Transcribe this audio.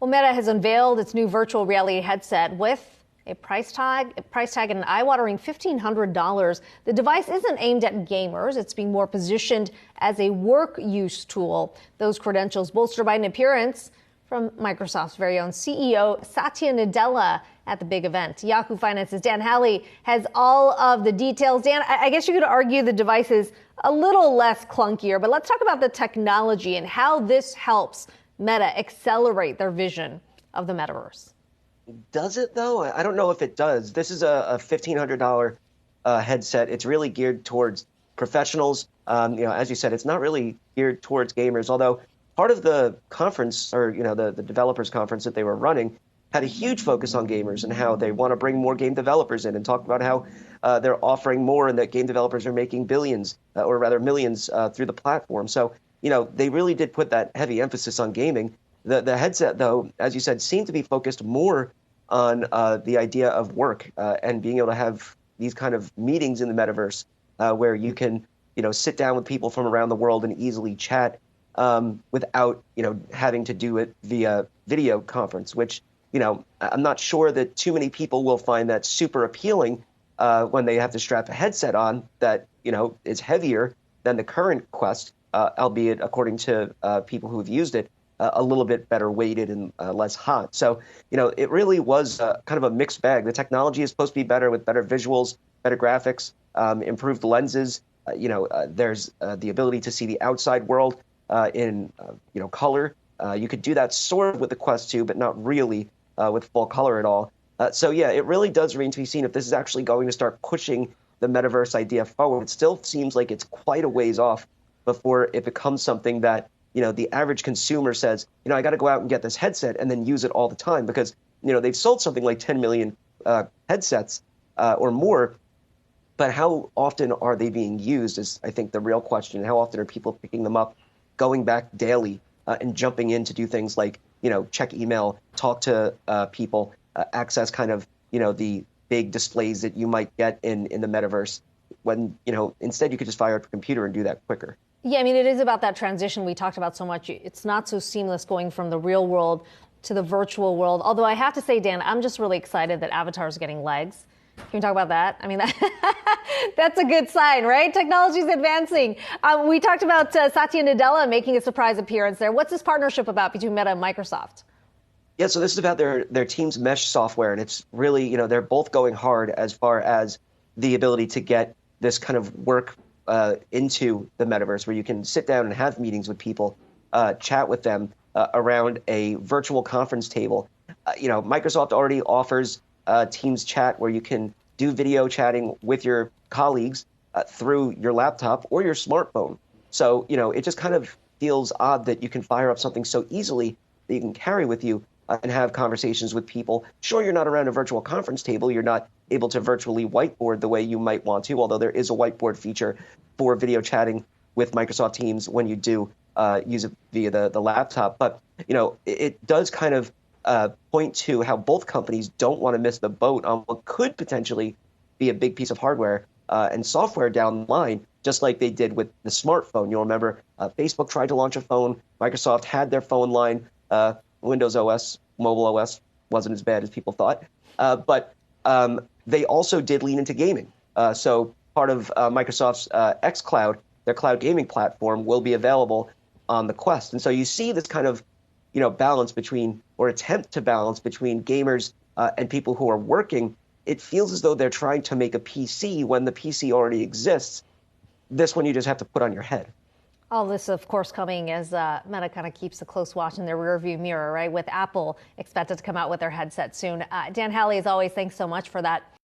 Well, Meta has unveiled its new virtual reality headset with a price tag and an eye-watering $1,500. The device isn't aimed at gamers. It's being more positioned as a work use tool. Those credentials bolstered by an appearance from Microsoft's very own CEO Satya Nadella at the big event. Yahoo Finance's Dan Howley has all of the details. Dan, I guess you could argue the device is a little less clunkier, but let's talk about the technology and how this helps Meta accelerate their vision of the metaverse. Does it, though? I don't know if it does. This is a $1,500 headset. It's really geared towards professionals. As you said, it's not really geared towards gamers, although part of the conference, or the developers conference that they were running, had a huge focus on gamers and how they want to bring more game developers in, and talk about how they're offering more and that game developers are making billions, or rather millions, through the platform. So, they really did put that heavy emphasis on gaming. The headset, though, as you said, seemed to be focused more on the idea of work and being able to have these kind of meetings in the metaverse where you can, sit down with people from around the world and easily chat without, having to do it via video conference, which, I'm not sure that too many people will find that super appealing when they have to strap a headset on that, is heavier than the current Quest, albeit according to people who have used it, a little bit better weighted and less hot. So, it really was kind of a mixed bag. The technology is supposed to be better with better visuals, better graphics, improved lenses. There's the ability to see the outside world in, color. You could do that sort of with the Quest 2, but not really with full color at all. It really does remain to be seen if this is actually going to start pushing the metaverse idea forward. It still seems like it's quite a ways off before it becomes something that, the average consumer says, I got to go out and get this headset and then use it all the time, because, they've sold something like 10 million headsets or more. But how often are they being used is, I think, the real question. How often are people picking them up, going back daily and jumping in to do things like, check email, talk to people, access kind of, the big displays that you might get in the metaverse when, instead you could just fire up a computer and do that quicker. Yeah, I mean, it is about that transition we talked about so much. It's not so seamless going from the real world to the virtual world. Although I have to say, Dan, I'm just really excited that Avatar is getting legs. Can we talk about that? I mean, that's a good sign, right? Technology is advancing. We talked about Satya Nadella making a surprise appearance there. What's this partnership about between Meta and Microsoft? Yeah, so this is about their Teams mesh software, and it's really, they're both going hard as far as the ability to get this kind of work into the metaverse, where you can sit down and have meetings with people, chat with them around a virtual conference table. Microsoft already offers Teams chat, where you can do video chatting with your colleagues through your laptop or your smartphone. So, it just kind of feels odd that you can fire up something so easily that you can carry with you and have conversations with people. Sure, you're not around a virtual conference table. You're not able to virtually whiteboard the way you might want to, although there is a whiteboard feature for video chatting with Microsoft Teams when you do use it via the laptop. But, it does kind of point to how both companies don't want to miss the boat on what could potentially be a big piece of hardware and software down the line, just like they did with the smartphone. You'll remember Facebook tried to launch a phone. Microsoft had their phone line. Windows OS, mobile OS wasn't as bad as people thought. But they also did lean into gaming. So part of Microsoft's xCloud, their cloud gaming platform, will be available on the Quest. And so you see this kind of, balance between, or attempt to balance between gamers and people who are working. It feels as though they're trying to make a PC when the PC already exists. This one you just have to put on your head. All this, of course, coming as Meta kind of keeps a close watch in their rearview mirror, right? With Apple expected to come out with their headset soon. Dan Howley, as always, thanks so much for that.